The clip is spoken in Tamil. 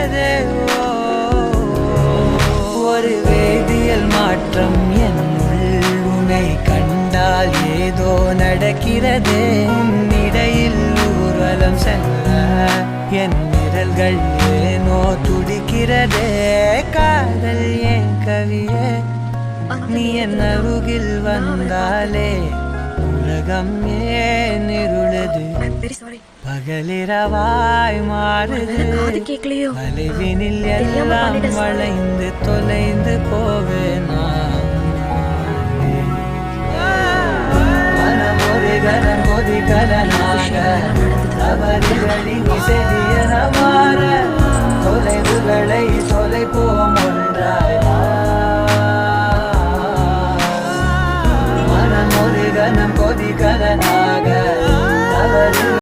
துடிக்கிறதே. ஒரு வேதியியல் மாற்றம் என்னுள் உன்னை கண்டால் ஏதோ நடக்கிறதே. இடையில் ஊர்வலம் செல்ல என் விரல்கள் ஏனோ துடிக்கிறதே. காதல் ஏன் கவியே, நீ என் அருகில் வந்தாலே உலகம் ஏன் இருளுது, பகலிரவாய் மாறுது. வளைவினில் எல்லாம் வளைந்து தொலைந்து போவேனா. மனம் ஒரு கலம் கொதிகலனாக தவறுகளின் செடி